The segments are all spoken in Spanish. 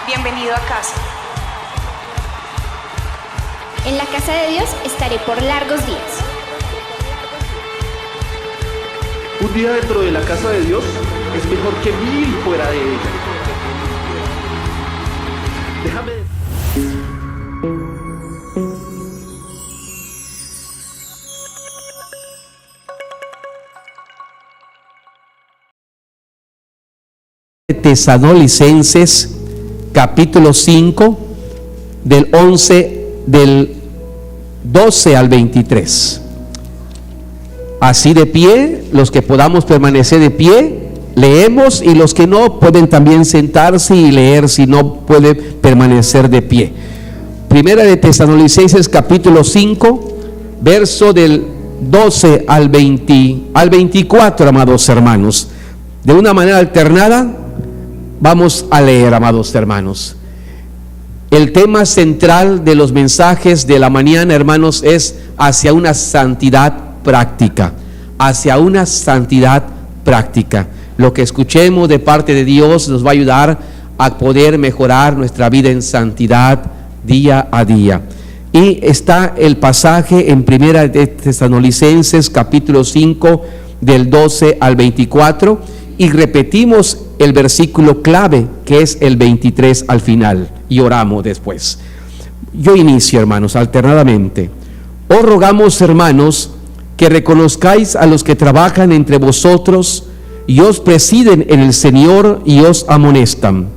bienvenido a casa. En la casa de Dios estaré por largos días. Un día dentro de la casa de Dios es mejor que 1000 fuera de ella. Déjame Tesalonicenses capítulo 5 del 12 al 23. Así de pie, los que podamos permanecer de pie, leemos, y los que no pueden también sentarse y leer si no puede permanecer de pie. Primera de Tesalonicenses capítulo 5, verso del 12 al 24, amados hermanos. De una manera alternada vamos a leer, amados hermanos. El tema central de los mensajes de la mañana, hermanos, es hacia una santidad práctica, hacia una santidad práctica. Lo que escuchemos de parte de Dios nos va a ayudar a poder mejorar nuestra vida en santidad día a día. Y está el pasaje en Primera de Tesalonicenses capítulo 5 del 12 al 24, y repetimos el versículo clave, que es el 23 al final, y oramos después. Yo inicio, hermanos, alternadamente. Os rogamos, hermanos, que reconozcáis a los que trabajan entre vosotros y os presiden en el Señor y os amonestan.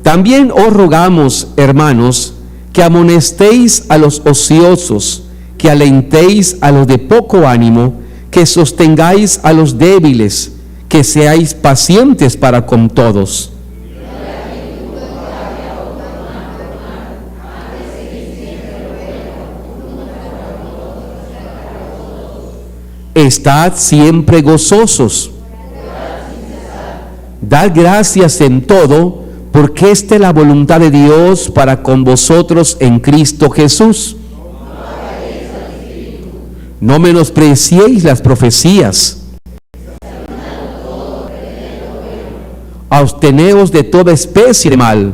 También os rogamos, hermanos, que amonestéis a los ociosos, que alentéis a los de poco ánimo, que sostengáis a los débiles, que seáis pacientes para con todos. Estad siempre gozosos. Dad gracias en todo, porque esta es la voluntad de Dios para con vosotros en Cristo Jesús. No menospreciéis las profecías. Absteneos de toda especie de mal.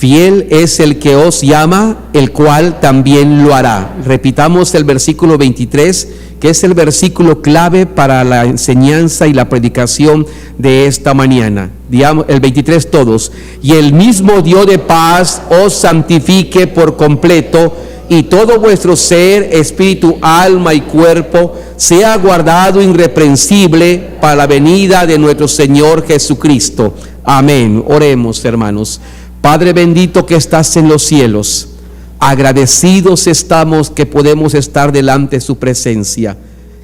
Fiel es el que os llama, el cual también lo hará. Repitamos el versículo 23, que es el versículo clave para la enseñanza y la predicación de esta mañana. Digamos el 23 todos. Y el mismo Dios de paz os santifique por completo, y todo vuestro ser, espíritu, alma y cuerpo sea guardado irreprensible para la venida de nuestro Señor Jesucristo. Amén. Oremos, hermanos. Padre bendito que estás en los cielos, agradecidos estamos que podemos estar delante de su presencia.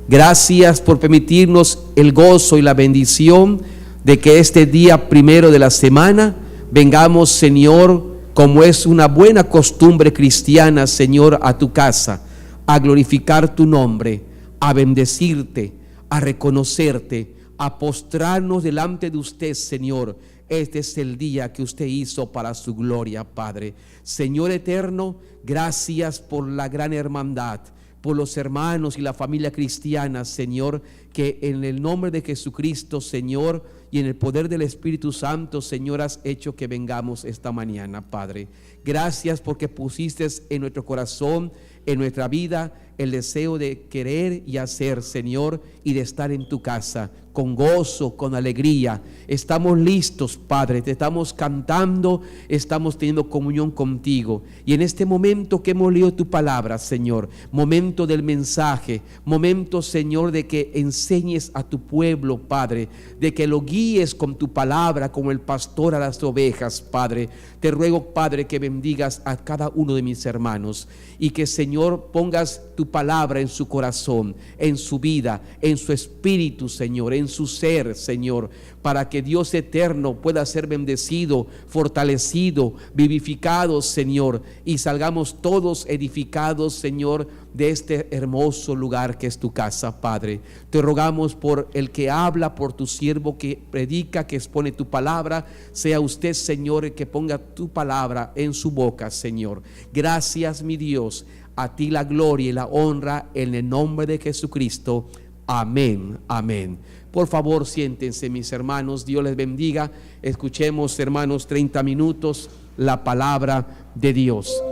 Gracias por permitirnos el gozo y la bendición de que este día primero de la semana vengamos, Señor, como es una buena costumbre cristiana, Señor, a tu casa, a glorificar tu nombre, a bendecirte, a reconocerte, a postrarnos delante de usted, Señor. Este es el día que usted hizo para su gloria, Padre. Señor eterno, gracias por la gran hermandad, por los hermanos y la familia cristiana, Señor, que en el nombre de Jesucristo, Señor, y en el poder del Espíritu Santo, Señor, has hecho que vengamos esta mañana, Padre. Gracias porque pusiste en nuestro corazón, en nuestra vida, el deseo de querer y hacer, Señor, y de estar en tu casa con gozo, con alegría. Estamos listos, Padre, te estamos cantando, estamos teniendo comunión contigo. Y en este momento que hemos leído tu palabra, Señor, momento del mensaje, momento, Señor, de que enseñes a tu pueblo, Padre, de que lo guíes con tu palabra como el pastor a las ovejas, Padre. Te ruego, Padre, que bendigas a cada uno de mis hermanos y que, Señor, Señor, pongas tu palabra en su corazón, en su vida, en su espíritu, Señor, en su ser, Señor, para que Dios eterno pueda ser bendecido, fortalecido, vivificado, Señor, y salgamos todos edificados, Señor, de este hermoso lugar que es tu casa, Padre. Te rogamos por el que habla, por tu siervo que predica, que expone tu palabra. Sea usted, Señor, el que ponga tu palabra en su boca, Señor. Gracias, mi Dios. A ti la gloria y la honra en el nombre de Jesucristo. Amén, amén. Por favor, siéntense, mis hermanos. Dios les bendiga. Escuchemos, hermanos, 30 minutos la palabra de Dios.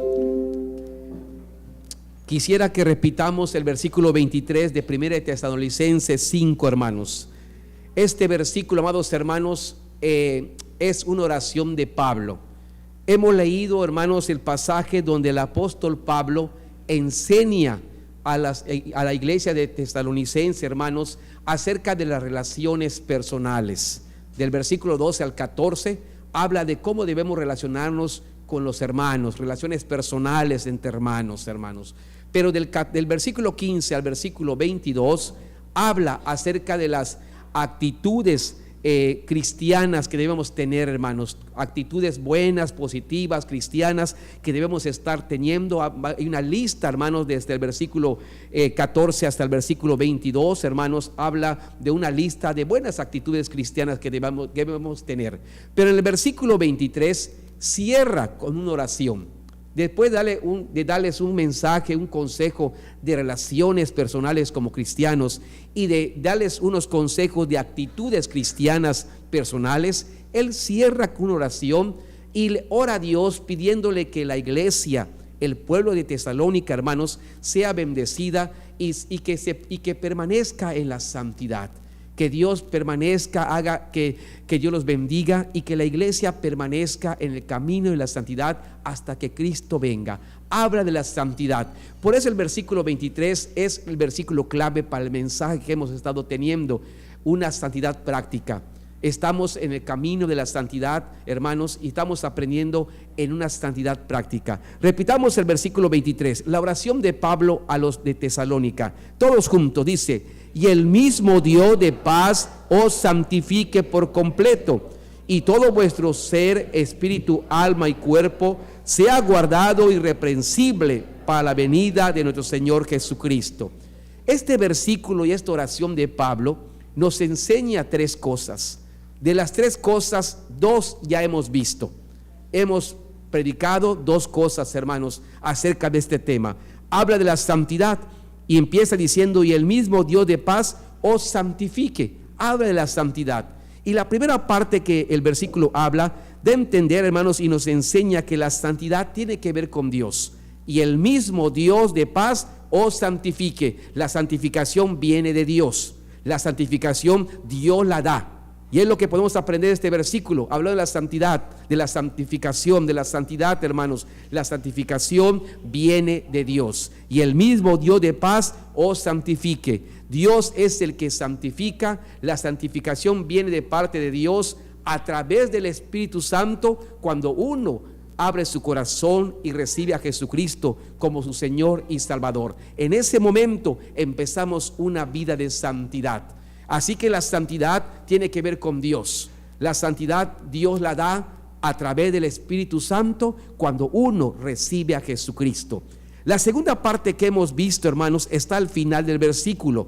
Quisiera que repitamos el versículo 23 de 1 de Tesalonicenses 5, hermanos. Este versículo, amados hermanos, es una oración de Pablo. Hemos leído, hermanos, el pasaje donde el apóstol Pablo enseña a la iglesia de Tesalonicenses, hermanos, acerca de las relaciones personales. Del versículo 12 al 14 habla de cómo debemos relacionarnos con los hermanos, relaciones personales entre hermanos. Pero del versículo 15 al versículo 22 habla acerca de las actitudes cristianas que debemos tener, hermanos, actitudes buenas, positivas, cristianas que debemos estar teniendo. Hay una lista, hermanos, desde el versículo 14 hasta el versículo 22, hermanos, habla de una lista de buenas actitudes cristianas que debemos tener. Pero en el versículo 23 cierra con una oración. Después de darles un mensaje, un consejo de relaciones personales como cristianos y de darles unos consejos de actitudes cristianas personales, él cierra con una oración y le ora a Dios pidiéndole que la iglesia, el pueblo de Tesalónica, hermanos, sea bendecida y que permanezca en la santidad. Que Dios permanezca, haga que Dios los bendiga y que la iglesia permanezca en el camino de la santidad hasta que Cristo venga. Habla de la santidad. Por eso el versículo 23 es el versículo clave para el mensaje que hemos estado teniendo, una santidad práctica. Estamos en el camino de la santidad, hermanos, y estamos aprendiendo en una santidad práctica. Repitamos el versículo 23, la oración de Pablo a los de Tesalónica. Todos juntos, dice: y el mismo Dios de paz os santifique por completo, y todo vuestro ser, espíritu, alma y cuerpo sea guardado irreprensible para la venida de nuestro Señor Jesucristo. Este versículo y esta oración de Pablo nos enseña tres cosas. De las tres cosas, dos ya hemos visto. Hemos predicado dos cosas, hermanos, acerca de este tema. Habla de la santidad y empieza diciendo: y el mismo Dios de paz os santifique. Habla de la santidad. Y la primera parte que el versículo habla de entender, hermanos, y nos enseña que la santidad tiene que ver con Dios. Y el mismo Dios de paz os santifique. La santificación viene de Dios. La santificación Dios la da. Y es lo que podemos aprender de este versículo. Habla de la santidad, de la santificación, de la santidad, hermanos. La santificación viene de Dios. Y el mismo Dios de paz os santifique. Dios es el que santifica. La santificación viene de parte de Dios a través del Espíritu Santo, cuando uno abre su corazón y recibe a Jesucristo como su Señor y Salvador. En ese momento empezamos una vida de santidad. Así que la santidad tiene que ver con Dios. La santidad Dios la da a través del Espíritu Santo cuando uno recibe a Jesucristo. La segunda parte que hemos visto, hermanos, está al final del versículo,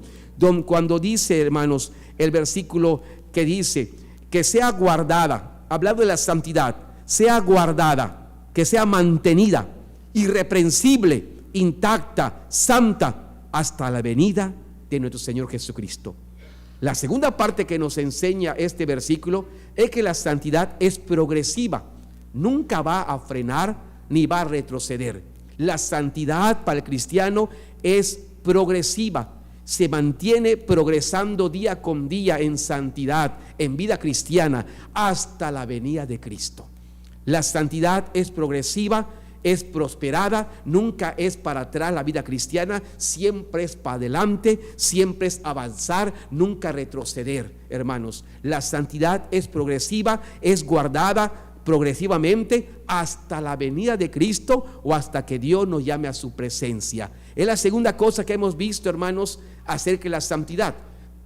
cuando dice, hermanos, el versículo que dice que sea guardada, hablando de la santidad, sea guardada, que sea mantenida, irreprensible, intacta, santa, hasta la venida de nuestro Señor Jesucristo. La segunda parte que nos enseña este versículo es que la santidad es progresiva, nunca va a frenar ni va a retroceder. La santidad para el cristiano es progresiva, se mantiene progresando día con día en santidad, en vida cristiana, hasta la venida de Cristo. La santidad es progresiva, es prosperada, nunca es para atrás. La vida cristiana siempre es para adelante, siempre es avanzar, nunca retroceder, hermanos. La santidad es progresiva, es guardada, progresivamente hasta la venida de Cristo o hasta que Dios nos llame a su presencia. Es la segunda cosa que hemos visto, hermanos, acerca de la santidad.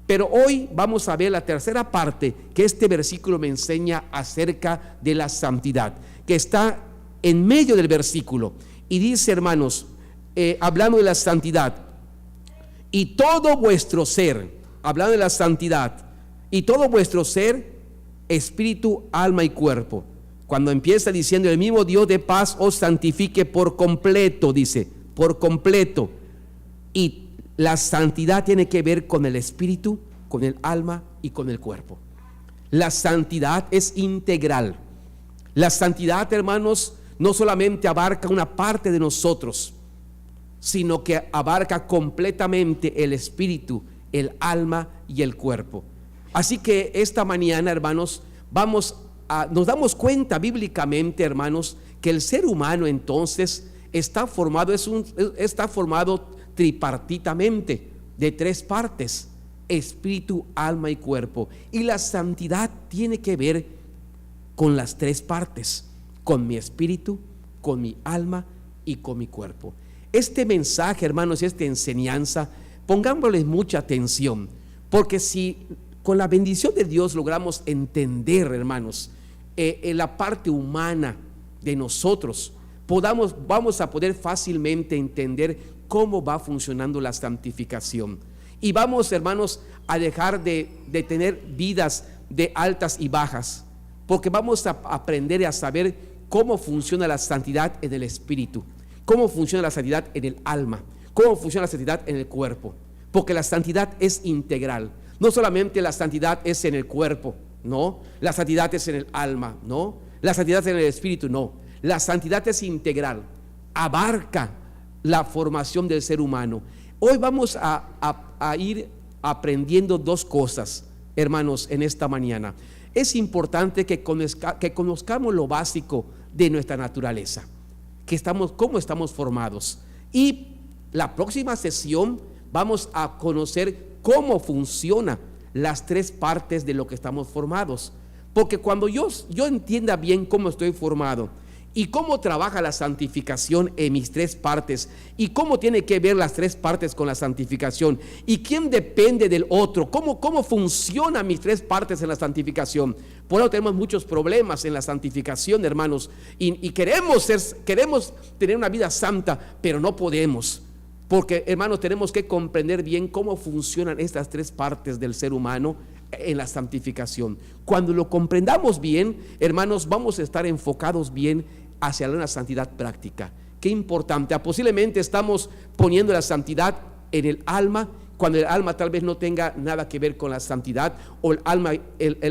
Pero hoy vamos a ver la tercera parte que este versículo me enseña acerca de la santidad, que está en medio del versículo. Y dice, hermanos, hablando de la santidad, y todo vuestro ser, hablando de la santidad, y todo vuestro ser, espíritu, alma y cuerpo. Cuando empieza diciendo, el mismo Dios de paz os santifique por completo, dice, por completo. Y la santidad tiene que ver con el espíritu, con el alma y con el cuerpo. La santidad es integral. La santidad, hermanos, no solamente abarca una parte de nosotros, sino que abarca completamente el espíritu, el alma y el cuerpo. Así que esta mañana, hermanos, nos damos cuenta bíblicamente, hermanos, que el ser humano entonces está formado tripartitamente de tres partes: espíritu, alma y cuerpo. Y la santidad tiene que ver con las tres partes: con mi espíritu, con mi alma y con mi cuerpo. Este mensaje, hermanos, y esta enseñanza, pongámosles mucha atención, porque si con la bendición de Dios logramos entender, hermanos, la parte humana de nosotros, vamos a poder fácilmente entender cómo va funcionando la santificación. Y vamos, hermanos, a dejar de tener vidas de altas y bajas, porque vamos a aprender y a saber cómo funciona la santidad en el espíritu, cómo funciona la santidad en el alma, cómo funciona la santidad en el cuerpo, porque la santidad es integral. No solamente la santidad es en el cuerpo, no, la santidad es en el alma, no, la santidad es en el espíritu, no, la santidad es integral, abarca la formación del ser humano. Hoy vamos a ir aprendiendo dos cosas, hermanos, en esta mañana. Es importante que conozcamos lo básico de nuestra naturaleza, cómo estamos formados. Y la próxima sesión vamos a conocer cómo funcionan las tres partes de lo que estamos formados. Porque cuando yo entienda bien cómo estoy formado y cómo trabaja la santificación en mis tres partes, y cómo tiene que ver las tres partes con la santificación, y quién depende del otro, cómo funcionan mis tres partes en la santificación. Por eso tenemos muchos problemas en la santificación, hermanos, y queremos tener una vida santa, pero no podemos. Porque, hermanos, tenemos que comprender bien cómo funcionan estas tres partes del ser humano en la santificación. Cuando lo comprendamos bien, hermanos, vamos a estar enfocados bien hacia una santidad práctica. Qué importante. Posiblemente estamos poniendo la santidad en el alma, cuando el alma tal vez no tenga nada que ver con la santidad, o el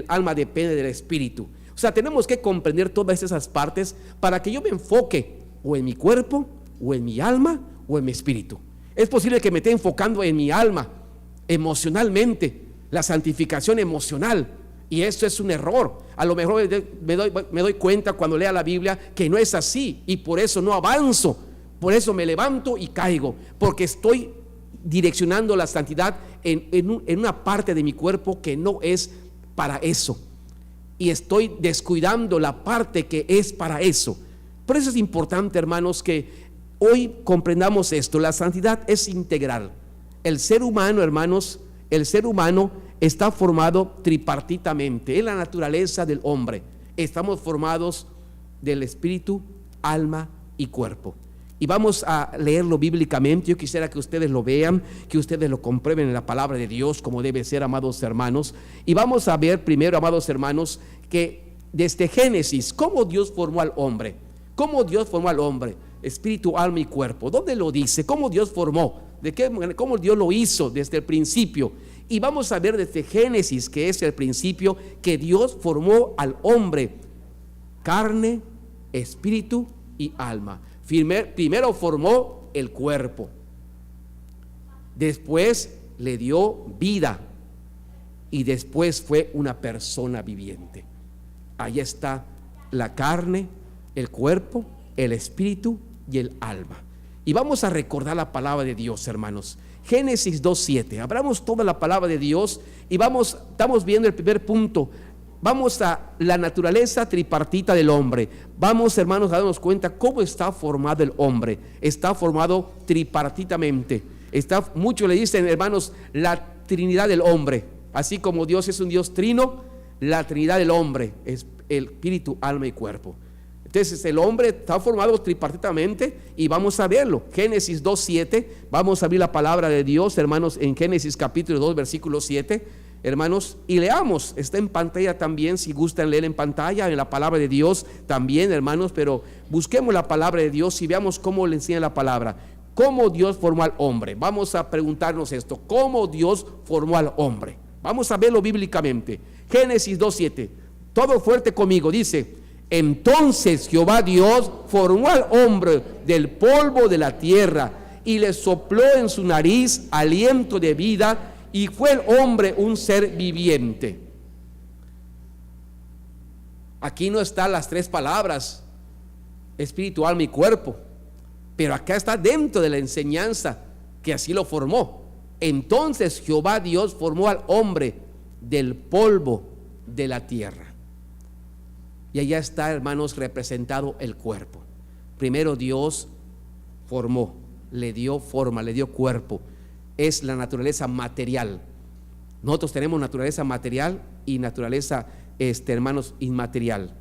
alma depende del espíritu. O sea, tenemos que comprender todas esas partes para que yo me enfoque o en mi cuerpo, o en mi alma, o en mi espíritu. Es posible que me esté enfocando en mi alma, emocionalmente, la santificación emocional, y eso es un error. A lo mejor me doy cuenta cuando lea la Biblia que no es así, y por eso no avanzo, por eso me levanto y caigo, porque estoy direccionando la santidad en una parte de mi cuerpo que no es para eso, y estoy descuidando la parte que es para eso. Por eso es importante, hermanos, que hoy comprendamos esto. La santidad es integral. El ser humano, hermanos, está formado tripartitamente. Es la naturaleza del hombre. Estamos formados del espíritu, alma y cuerpo. Y vamos a leerlo bíblicamente. Yo quisiera que ustedes lo vean, que ustedes lo comprueben en la palabra de Dios como debe ser, amados hermanos. Y vamos a ver primero, amados hermanos, que desde Génesis, cómo Dios formó al hombre. ¿Cómo Dios formó al hombre? Espíritu, alma y cuerpo. ¿Dónde lo dice? ¿Cómo Dios formó? ¿Cómo Dios lo hizo desde el principio? Y vamos a ver desde Génesis, que es el principio, que Dios formó al hombre: carne, espíritu y alma. Primero formó el cuerpo, después le dio vida, y después fue una persona viviente. Ahí está la carne, el cuerpo, el espíritu y el alma. Y vamos a recordar la palabra de Dios, hermanos. Génesis 2:7. Abramos toda la palabra de Dios y estamos viendo el primer punto. vamos a la naturaleza tripartita del hombre. Vamos, hermanos, a darnos cuenta cómo está formado el hombre. Está formado tripartitamente. Muchos le dicen, hermanos, la Trinidad del hombre. Así como Dios es un Dios trino, la Trinidad del hombre es el espíritu, alma y cuerpo. Entonces el hombre está formado tripartitamente y vamos a verlo. Génesis 2:7, vamos a abrir la palabra de Dios, hermanos, en Génesis capítulo 2, versículo 7, hermanos, y leamos. Está en pantalla también, si gustan leer en pantalla, en la palabra de Dios también, hermanos, pero busquemos la palabra de Dios y veamos cómo le enseña la palabra. ¿Cómo Dios formó al hombre? Vamos a preguntarnos esto. ¿Cómo Dios formó al hombre? Vamos a verlo bíblicamente. Génesis 2:7. Todo fuerte conmigo. Dice: entonces Jehová Dios formó al hombre del polvo de la tierra y le sopló en su nariz aliento de vida, y fue el hombre un ser viviente. Aquí no están las tres palabras: espíritu, alma y cuerpo. Pero acá está dentro de la enseñanza que así lo formó. Entonces Jehová Dios formó al hombre del polvo de la tierra. Y allá está, hermanos, representado el cuerpo. Primero Dios formó, le dio forma, le dio cuerpo. Es la naturaleza material. Nosotros tenemos naturaleza material y naturaleza, hermanos, inmaterial.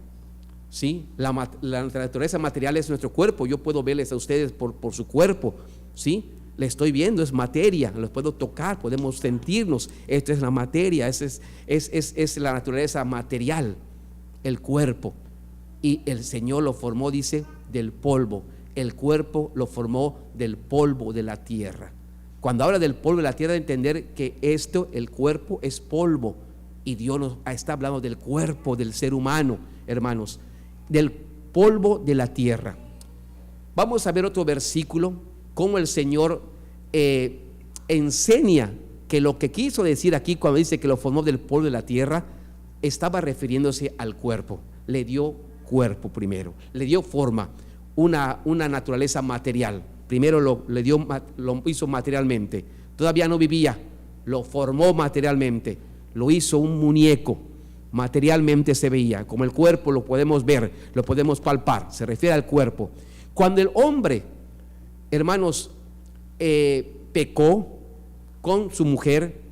¿Sí? La naturaleza material es nuestro cuerpo. Yo puedo verles a ustedes por su cuerpo, ¿sí? Le estoy viendo, es materia, los puedo tocar, podemos sentirnos. Esto es la materia, es la naturaleza material, el cuerpo. Y el Señor lo formó, dice, del polvo. El cuerpo lo formó del polvo de la tierra. Cuando habla del polvo de la tierra, entender que el cuerpo es polvo. Y Dios nos está hablando del cuerpo del ser humano, hermanos, del polvo de la tierra. Vamos a ver otro versículo, cómo el Señor enseña que lo que quiso decir aquí cuando dice que lo formó del polvo de la tierra, estaba refiriéndose al cuerpo. Le dio cuerpo primero, le dio forma, una naturaleza material. Primero lo hizo materialmente. Todavía no vivía, lo formó materialmente, lo hizo un muñeco. Materialmente se veía, como el cuerpo lo podemos ver, lo podemos palpar, se refiere al cuerpo. Cuando el hombre, hermanos, pecó con su mujer,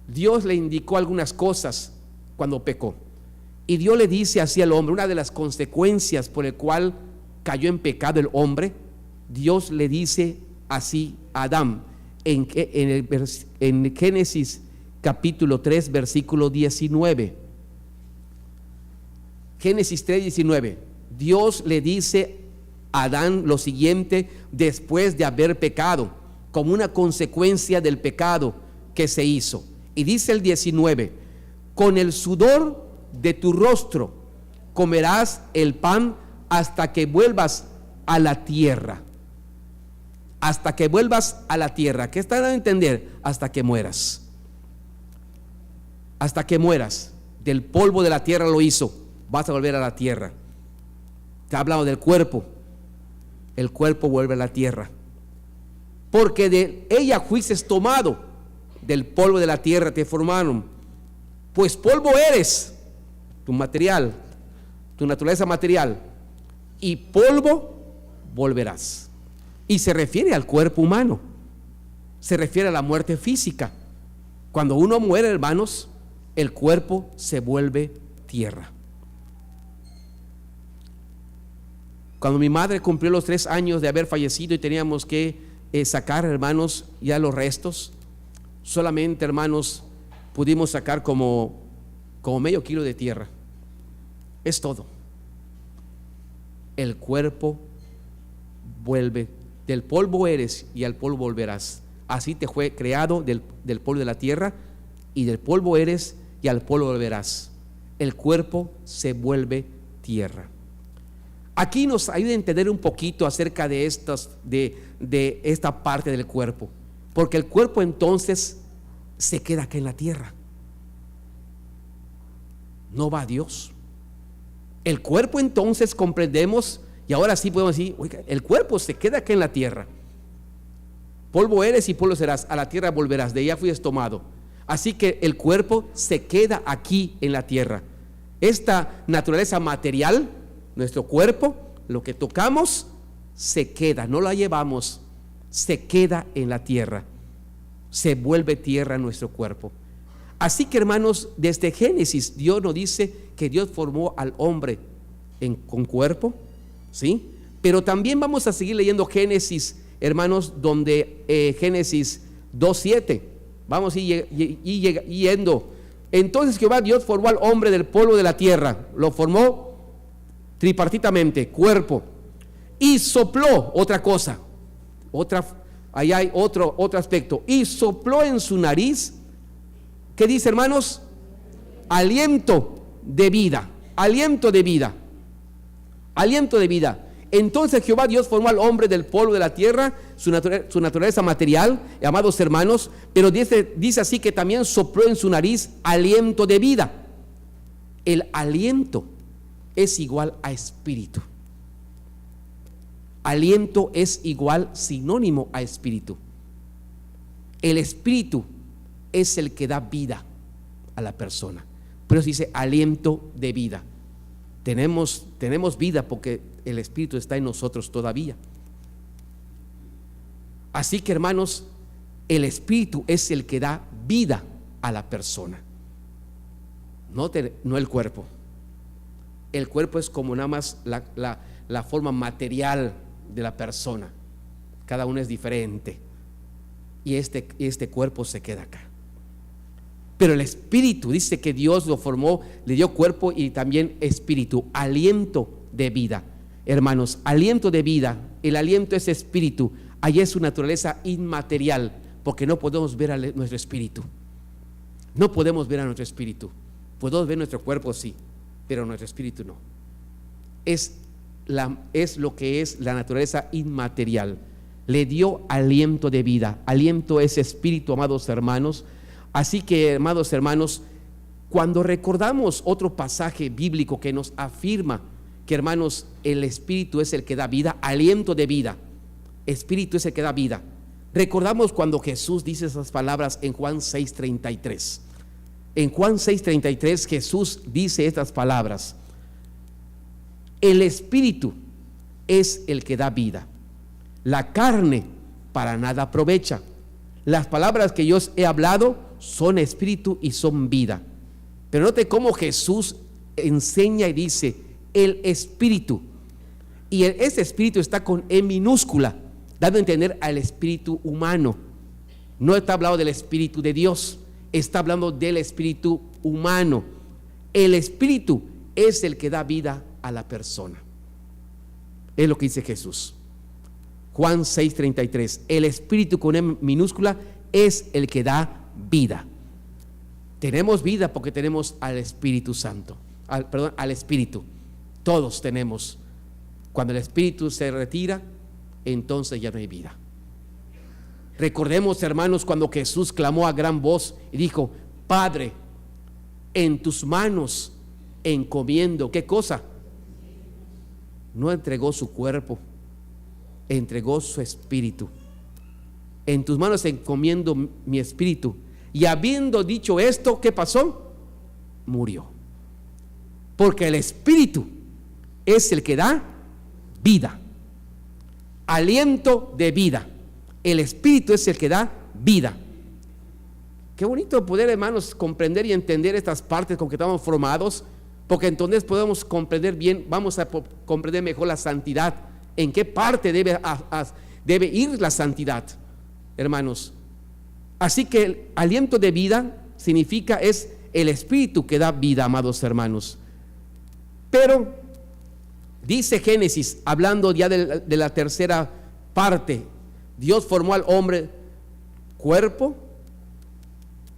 Dios le indicó algunas cosas cuando pecó. Y Dios le dice así al hombre, una de las consecuencias por el cual cayó en pecado el hombre, Dios le dice así a Adán, en Génesis capítulo 3, versículo 19. Génesis 3, 19. Dios le dice a Adán lo siguiente después de haber pecado, como una consecuencia del pecado que se hizo. Y dice el 19: con el sudor de tu rostro comerás el pan hasta que vuelvas a la tierra. Hasta que vuelvas a la tierra. ¿Qué está dando a entender? Hasta que mueras. Hasta que mueras. Del polvo de la tierra lo hizo, vas a volver a la tierra. Te ha hablado del cuerpo. El cuerpo vuelve a la tierra, porque de ella fuiste tomado, del polvo de la tierra te formaron, pues polvo eres, tu material, tu naturaleza material, y polvo volverás. Y se refiere al cuerpo humano, se refiere a la muerte física. Cuando uno muere, hermanos, el cuerpo se vuelve tierra. Cuando mi madre cumplió los 3 años de haber fallecido y teníamos que sacar, hermanos, ya los restos, solamente, hermanos, pudimos sacar como medio kilo de tierra. Es todo. El cuerpo vuelve, del polvo eres y al polvo volverás. Así te fue creado del polvo de la tierra, y del polvo eres y al polvo volverás. El cuerpo se vuelve tierra. Aquí nos ayuda a entender un poquito acerca de esta parte del cuerpo, porque el cuerpo entonces se queda acá en la tierra, no va a Dios. El cuerpo entonces comprendemos, y ahora sí podemos decir, oiga, el cuerpo se queda acá en la tierra. Polvo eres y polvo serás, a la tierra volverás, de ella fuiste tomado. Así que el cuerpo se queda aquí en la tierra. Esta naturaleza material, nuestro cuerpo, lo que tocamos, se queda, no la llevamos, se queda en la tierra. Se vuelve tierra nuestro cuerpo. Así que, hermanos, desde Génesis, Dios nos dice que Dios formó al hombre con cuerpo, ¿sí? Pero también vamos a seguir leyendo Génesis, hermanos, donde Génesis 2:7. Vamos a ir yendo. Entonces Jehová Dios formó al hombre del polvo de la tierra, lo formó tripartitamente, cuerpo, y sopló, otra cosa, ahí hay otro aspecto, y sopló en su nariz, ¿qué dice, hermanos? Aliento de vida, aliento de vida, aliento de vida. Entonces Jehová Dios formó al hombre del polvo de la tierra, su naturaleza material, amados hermanos, pero dice así que también sopló en su nariz aliento de vida. El aliento es igual a espíritu. Aliento es igual, sinónimo a espíritu. El espíritu es el que da vida a la persona. Pero se dice aliento de vida. Tenemos vida porque el Espíritu está en nosotros todavía. Así que, hermanos, el Espíritu es el que da vida a la persona, no el cuerpo. El cuerpo es como nada más la forma material de la persona. Cada uno es diferente. Y este cuerpo se queda acá. Pero el espíritu, dice que Dios lo formó, le dio cuerpo y también espíritu, aliento de vida. Hermanos, aliento de vida, el aliento es espíritu, allí es su naturaleza inmaterial, porque no podemos ver a nuestro espíritu. No podemos ver a nuestro espíritu. Podemos ver nuestro cuerpo, sí, pero nuestro espíritu no. Es lo que es la naturaleza inmaterial. Le dio aliento de vida. Aliento es espíritu, amados hermanos. Así que, amados hermanos, cuando recordamos otro pasaje bíblico que nos afirma que, hermanos, el espíritu es el que da vida, aliento de vida, espíritu es el que da vida. Recordamos cuando Jesús dice esas palabras en Juan 6:33. En Juan 6:33 Jesús dice estas palabras: el espíritu es el que da vida, la carne para nada aprovecha. Las palabras que yo os he hablado son espíritu y son vida. Pero note cómo Jesús enseña y dice el espíritu, y ese espíritu está con E minúscula, dando a entender al espíritu humano. No está hablando del espíritu de Dios, está hablando del espíritu humano. El espíritu es el que da vida a la persona. Es lo que dice Jesús. Juan 6:33, el espíritu con E minúscula es el que da vida. Tenemos vida porque tenemos al Espíritu Santo, al Espíritu. Todos tenemos. Cuando el Espíritu se retira, entonces ya no hay vida. Recordemos, hermanos, cuando Jesús clamó a gran voz y dijo: Padre, en tus manos encomiendo, ¿qué cosa? No entregó su cuerpo, entregó su espíritu. En tus manos encomiendo mi espíritu. Y habiendo dicho esto, ¿qué pasó? Murió. Porque el espíritu es el que da vida, aliento de vida. El espíritu es el que da vida. Qué bonito poder, hermanos, comprender y entender estas partes con que estamos formados, porque entonces podemos comprender bien, vamos a comprender mejor la santidad, en qué parte debe ir la santidad, hermanos. Así que el aliento de vida significa es el espíritu que da vida, amados hermanos. Pero dice Génesis, hablando ya de la tercera parte, Dios formó al hombre cuerpo,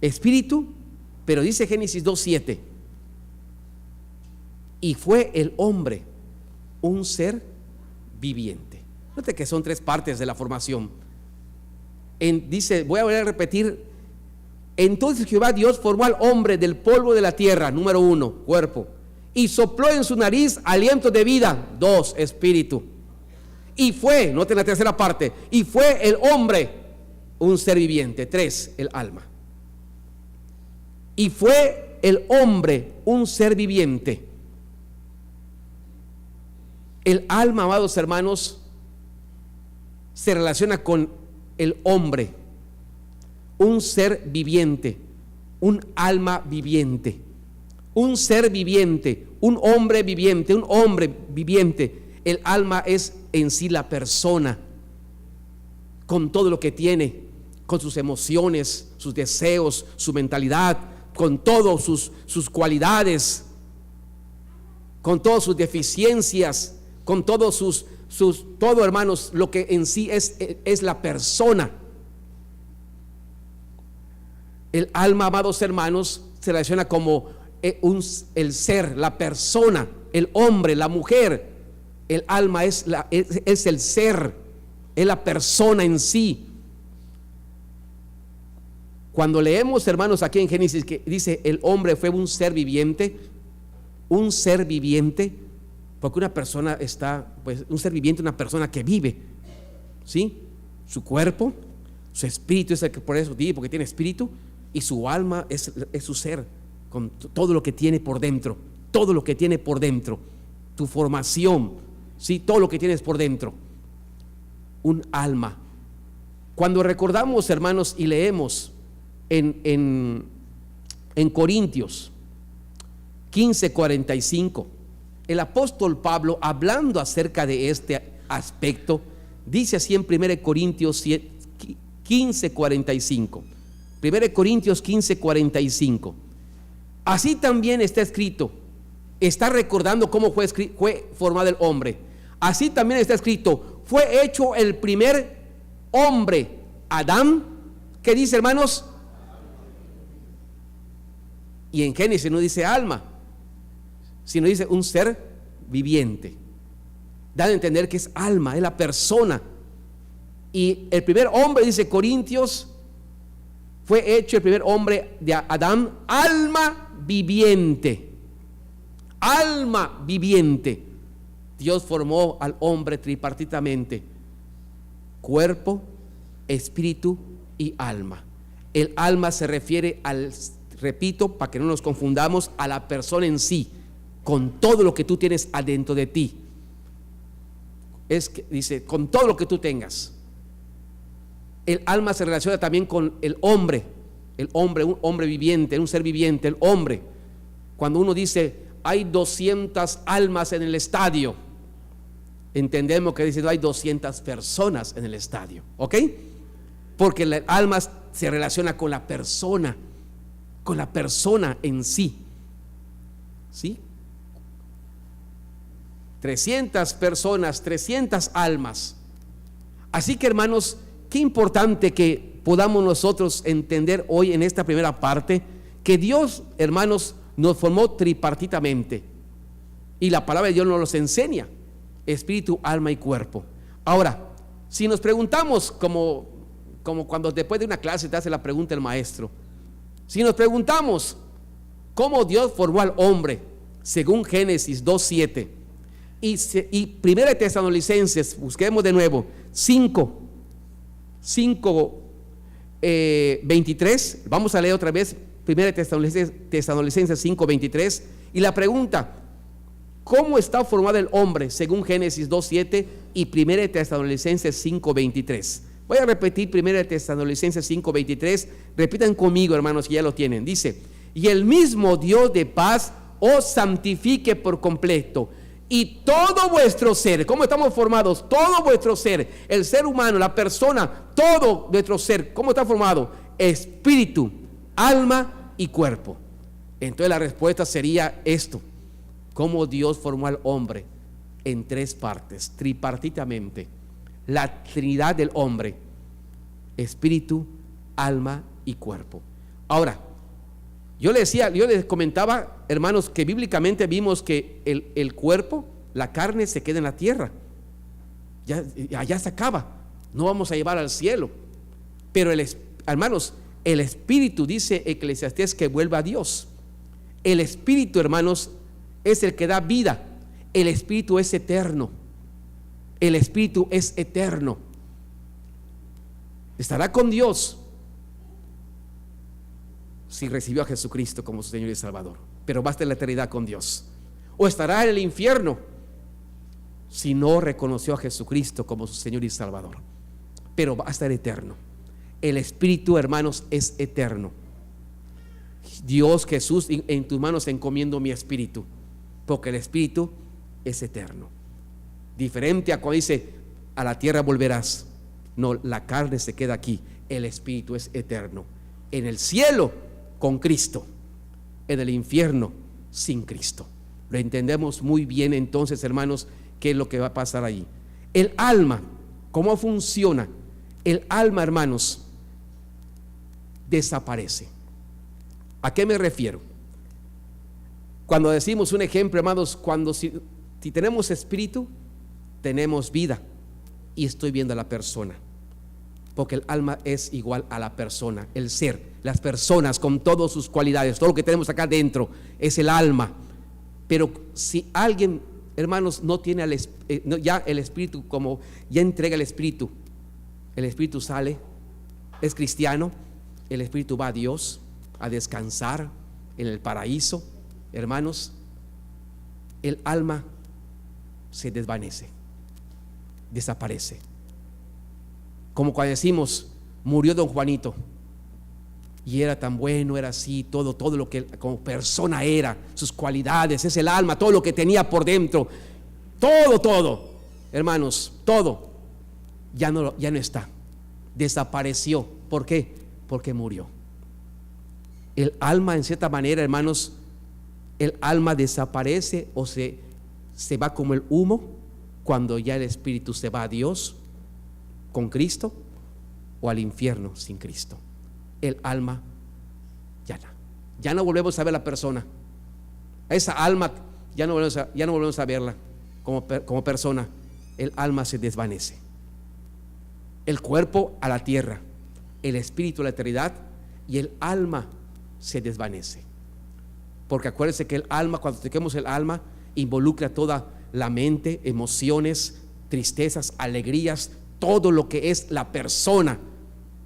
espíritu, pero dice Génesis 2:7, y fue el hombre un ser viviente. Fíjate que son tres partes de la formación. Dice, voy a volver a repetir. Entonces Jehová Dios formó al hombre del polvo de la tierra, número 1, cuerpo, y sopló en su nariz aliento de vida, 2, espíritu. Y fue, noten la tercera parte, y fue el hombre un ser viviente, 3, el alma. Y fue el hombre un ser viviente. El alma, amados hermanos, se relaciona con el hombre, un ser viviente, un alma viviente, un ser viviente, un hombre viviente, un hombre viviente. El alma es en sí la persona, con todo lo que tiene, con sus emociones, sus deseos, su mentalidad, con todas sus cualidades, con todas sus deficiencias, con todos todo, hermanos, lo que en sí es la persona. El alma, amados hermanos, se relaciona como el ser, la persona, el hombre, la mujer. El alma es el ser, es la persona en sí. Cuando leemos, hermanos, aquí en Génesis que dice el hombre fue un ser viviente, porque una persona está, pues un ser viviente, una persona que vive, ¿sí? Su cuerpo, su espíritu es el que por eso vive, porque tiene espíritu, y su alma es su ser, con todo lo que tiene por dentro, todo lo que tiene por dentro, tu formación, ¿sí? Todo lo que tienes por dentro, un alma. Cuando recordamos, hermanos, y leemos en Corintios 15:45, el apóstol Pablo, hablando acerca de este aspecto, dice así en 1 Corintios 15:45. 1 Corintios 15:45. Así también está escrito. Está recordando cómo fue formado el hombre. Así también está escrito: fue hecho el primer hombre, Adán. ¿Qué dice, hermanos? Y en Génesis no dice alma, sino dice un ser viviente. Da a entender que es alma, es la persona. Y el primer hombre, dice Corintios, fue hecho el primer hombre de Adán, alma viviente. Alma viviente. Dios formó al hombre tripartitamente: cuerpo, espíritu y alma. El alma se refiere al, repito, para que no nos confundamos, a la persona en sí, con todo lo que tú tienes adentro de ti. Es que dice, con todo lo que tú tengas. El alma se relaciona también con el hombre, un hombre viviente, un ser viviente, el hombre. Cuando uno dice, hay 200 almas en el estadio, entendemos que dice, no hay 200 personas en el estadio, ¿ok? Porque el alma se relaciona con la persona en sí, ¿sí? 300 personas, 300 almas. Así que, hermanos, qué importante que podamos nosotros entender hoy en esta primera parte que Dios, hermanos, nos formó tripartitamente, y la palabra de Dios nos los enseña: espíritu, alma y cuerpo. Ahora, si nos preguntamos, como cuando después de una clase te hace la pregunta el maestro, si nos preguntamos cómo Dios formó al hombre según Génesis 2:7 y Primera de Tesalonicenses, busquemos de nuevo 5:23, vamos a leer otra vez Primera de Tesalonicenses 5:23, y la pregunta: ¿cómo está formado el hombre según Génesis 2:7 y Primera de Tesalonicenses 5:23? Voy a repetir Primera de Tesalonicenses 5:23. Repitan conmigo, hermanos, si ya lo tienen. Dice: y el mismo Dios de paz os santifique por completo, y todo vuestro ser. ¿Cómo estamos formados? Todo vuestro ser, el ser humano, la persona, todo nuestro ser, ¿cómo está formado? Espíritu, alma y cuerpo. Entonces la respuesta sería esto: cómo Dios formó al hombre en tres partes, tripartitamente. La Trinidad del hombre: espíritu, alma y cuerpo. Ahora, yo les comentaba, hermanos, que bíblicamente vimos que el cuerpo, la carne, se queda en la tierra. Ya se acaba. No vamos a llevar al cielo. Pero hermanos, el espíritu, dice Eclesiastés, que vuelve a Dios. El espíritu, hermanos, es el que da vida. El espíritu es eterno. El espíritu es eterno. Estará con Dios. si recibió a Jesucristo como su Señor y Salvador, pero va a estar en la eternidad con Dios. O estará en el infierno si no reconoció a Jesucristo como su Señor y Salvador, pero va a estar eterno. El Espíritu, hermanos, es eterno. Dios, Jesús, en tus manos encomiendo mi espíritu, porque el Espíritu es eterno. Diferente a cuando dice, a la tierra volverás. No, la carne se queda aquí. El Espíritu es eterno. En el cielo, con Cristo. En el infierno, sin Cristo. Lo entendemos muy bien entonces, hermanos, qué es lo que va a pasar allí. El alma, ¿cómo funciona? El alma, hermanos, desaparece. ¿A qué me refiero? Cuando decimos un ejemplo, hermanos, cuando si tenemos espíritu, tenemos vida, y estoy viendo a la persona, porque el alma es igual a la persona, el ser, las personas con todas sus cualidades, todo lo que tenemos acá dentro es el alma. Pero si alguien, hermanos, no tiene ya el espíritu, como ya entrega el espíritu sale, es cristiano, el espíritu va a Dios a descansar en el paraíso, hermanos, el alma se desvanece, desaparece. Como cuando decimos, murió don Juanito, y era tan bueno, era así, todo lo que como persona era, sus cualidades, es el alma, todo lo que tenía por dentro, todo, hermanos, todo, ya no está, desapareció. ¿Por qué? Porque murió. El alma, en cierta manera, hermanos, el alma desaparece o se va como el humo cuando ya el espíritu se va a Dios con Cristo o al infierno sin Cristo. El alma ya no volvemos a ver la persona. Esa alma ya no volvemos a verla como persona. El alma se desvanece. El cuerpo a la tierra, el espíritu a la eternidad, y el alma se desvanece. Porque acuérdense que el alma, cuando toquemos el alma, involucra toda la mente, emociones, tristezas, alegrías, todo lo que es la persona.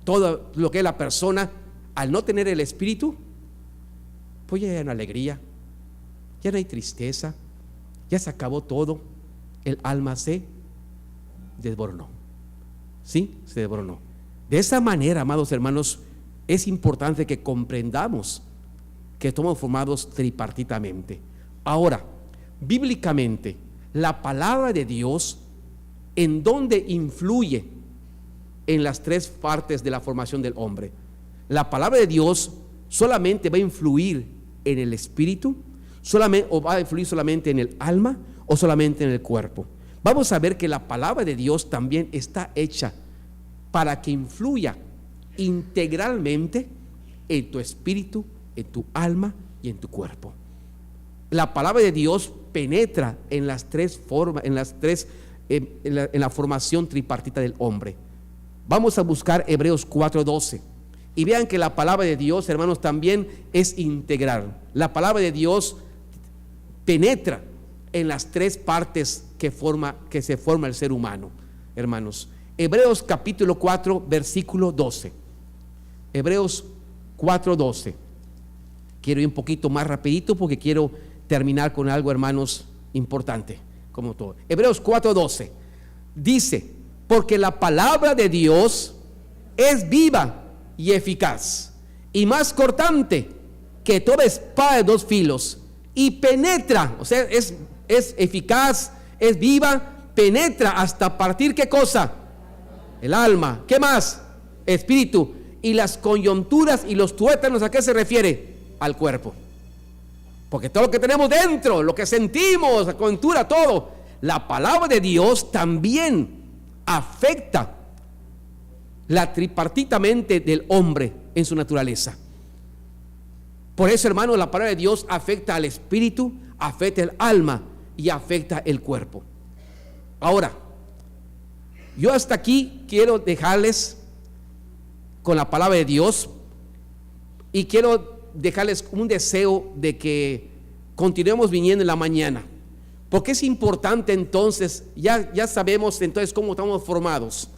Todo lo que es la persona, al no tener el espíritu, pues ya no hay alegría, ya no hay tristeza, ya se acabó todo. El alma se desboronó. ¿Sí? Se desboronó. De esa manera, amados hermanos, es importante que comprendamos que estamos formados tripartitamente. Ahora, bíblicamente, la palabra de Dios, ¿en dónde influye en las tres partes de la formación del hombre? La palabra de Dios solamente va a influir en el espíritu, o va a influir solamente en el alma, o solamente en el cuerpo. Vamos a ver que la palabra de Dios también está hecha para que influya integralmente en tu espíritu, en tu alma y en tu cuerpo. La palabra de Dios penetra en las tres formas, en la formación tripartita del hombre. Vamos a buscar Hebreos 4:12 y vean que la palabra de Dios, hermanos, también es integral. La palabra de Dios penetra en las tres partes que se forma el ser humano, hermanos. Hebreos capítulo 4, versículo 12. Hebreos 4:12. Quiero ir un poquito más rapidito porque quiero terminar con algo, hermanos, importante, como todo. Hebreos 4:12 dice: porque la palabra de Dios es viva y eficaz, y más cortante que toda espada de dos filos, y penetra, o sea, es eficaz, es viva, penetra hasta partir, ¿qué cosa? El alma. ¿Qué más? Espíritu. Y las coyunturas y los tuétanos, ¿a qué se refiere? Al cuerpo. Porque todo lo que tenemos dentro, lo que sentimos, la coyuntura, todo, la palabra de Dios también afecta la tripartitamente del hombre en su naturaleza. Por eso, hermanos, la palabra de Dios afecta al espíritu, afecta el alma y afecta el cuerpo. Ahora, yo hasta aquí quiero dejarles con la palabra de Dios y quiero dejarles un deseo de que continuemos viniendo en la mañana, porque es importante. Entonces ya sabemos entonces cómo estamos formados,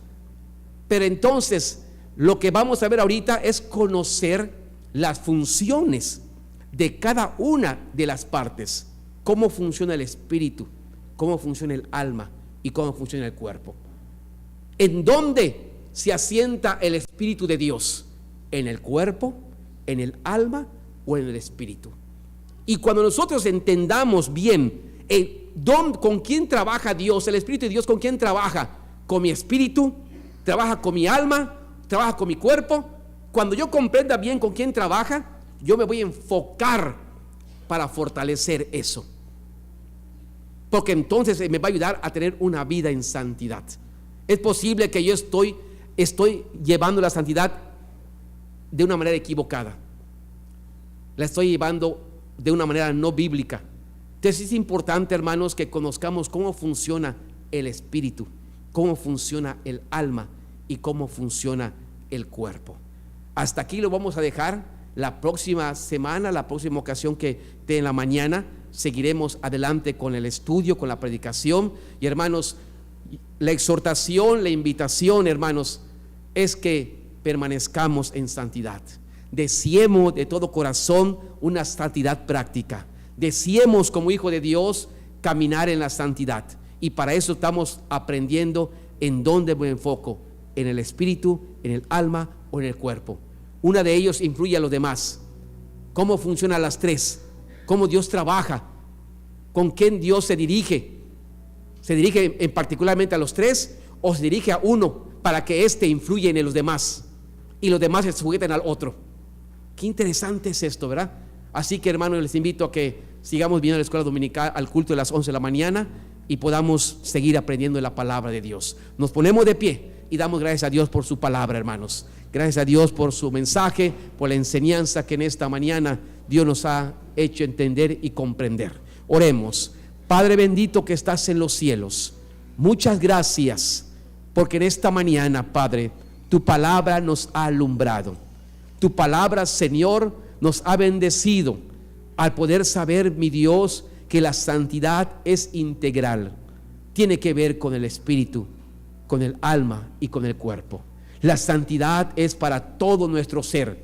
pero entonces lo que vamos a ver ahorita es conocer las funciones de cada una de las partes, cómo funciona el espíritu, cómo funciona el alma y cómo funciona el cuerpo. ¿En dónde se asienta el Espíritu de Dios? ¿En el cuerpo, en el alma o en el espíritu? Y cuando nosotros entendamos bien con quién trabaja Dios, el Espíritu de Dios, ¿con quién trabaja? Con mi espíritu, trabaja con mi alma, trabaja con mi cuerpo. Cuando yo comprenda bien con quién trabaja, yo me voy a enfocar para fortalecer eso, porque entonces me va a ayudar a tener una vida en santidad. Es posible que yo estoy llevando la santidad de una manera equivocada, la estoy llevando de una manera no bíblica. Entonces es importante, hermanos, que conozcamos cómo funciona el espíritu, cómo funciona el alma y cómo funciona el cuerpo. Hasta aquí lo vamos a dejar. La próxima semana, la próxima ocasión que esté en la mañana, seguiremos adelante con el estudio, con la predicación. Y hermanos, la exhortación, la invitación, hermanos, es que permanezcamos en santidad. Deseemos de todo corazón una santidad práctica. Deseemos como hijo de Dios caminar en la santidad. Y para eso estamos aprendiendo en dónde me enfoco, en el espíritu, en el alma o en el cuerpo. Una de ellos influye a los demás. ¿Cómo funcionan las tres? ¿Cómo Dios trabaja? ¿Con quién Dios se dirige? ¿Se dirige en particularmente a los tres o se dirige a uno para que éste influya en los demás y los demás se sujeten al otro? Qué interesante es esto, ¿verdad? Así que, hermanos, les invito a que sigamos viendo a la escuela dominical, al culto de las 11 de la mañana, y podamos seguir aprendiendo de la palabra de Dios. Nos ponemos de pie y damos gracias a Dios por su palabra, hermanos. Gracias a Dios por su mensaje, por la enseñanza que en esta mañana Dios nos ha hecho entender y comprender. Oremos. Padre bendito que estás en los cielos, muchas gracias porque en esta mañana, Padre, tu palabra nos ha alumbrado. Tu palabra, Señor, nos ha bendecido al poder saber, mi Dios, que la santidad es integral. Tiene que ver con el espíritu, con el alma y con el cuerpo. La santidad es para todo nuestro ser,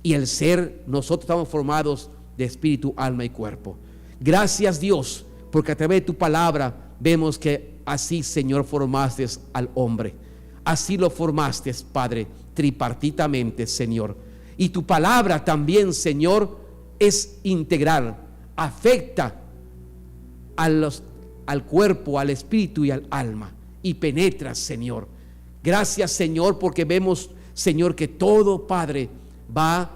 y el ser, nosotros estamos formados de espíritu, alma y cuerpo. Gracias, Dios, porque a través de tu palabra vemos que así, Señor, formaste al hombre. Así lo formaste, Padre, tripartitamente, Señor. Y tu palabra también, Señor, es integral, afecta al cuerpo, al espíritu y al alma, y penetra, Señor. Gracias, Señor, porque vemos, Señor, que todo, Padre, va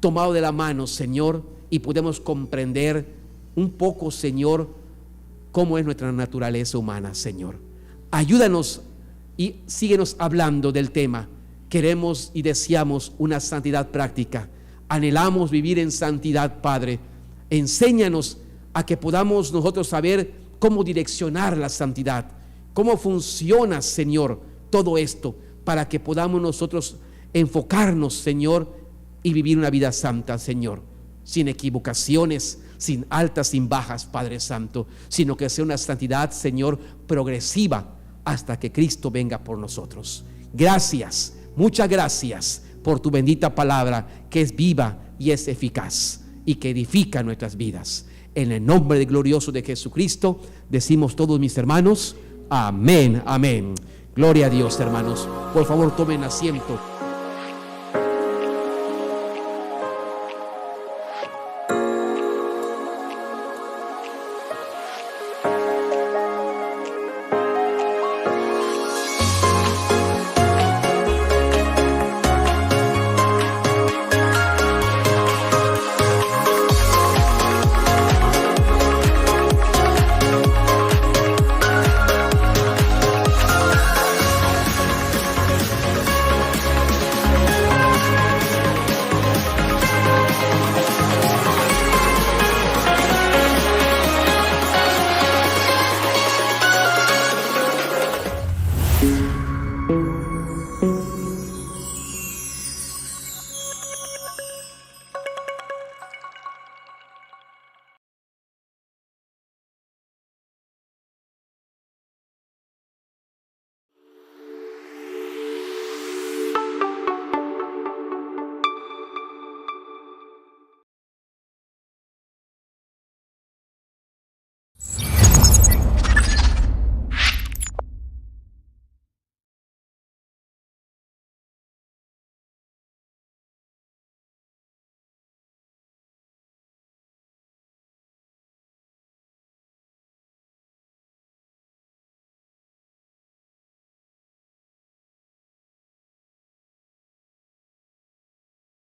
tomado de la mano, Señor, y podemos comprender un poco, Señor, cómo es nuestra naturaleza humana, Señor. Ayúdanos y síguenos hablando del tema. Queremos y deseamos una santidad práctica. Anhelamos vivir en santidad, Padre. Enséñanos a que podamos nosotros saber cómo direccionar la santidad, cómo funciona, Señor, todo esto, para que podamos nosotros enfocarnos, Señor, y vivir una vida santa, Señor, sin equivocaciones, sin altas, sin bajas, Padre Santo, sino que sea una santidad, Señor, progresiva hasta que Cristo venga por nosotros. Gracias, muchas gracias por tu bendita palabra, que es viva y es eficaz y que edifica nuestras vidas. En el nombre glorioso de Jesucristo decimos todos, mis hermanos, amén, amén. Gloria a Dios, hermanos. Por favor, tomen asiento.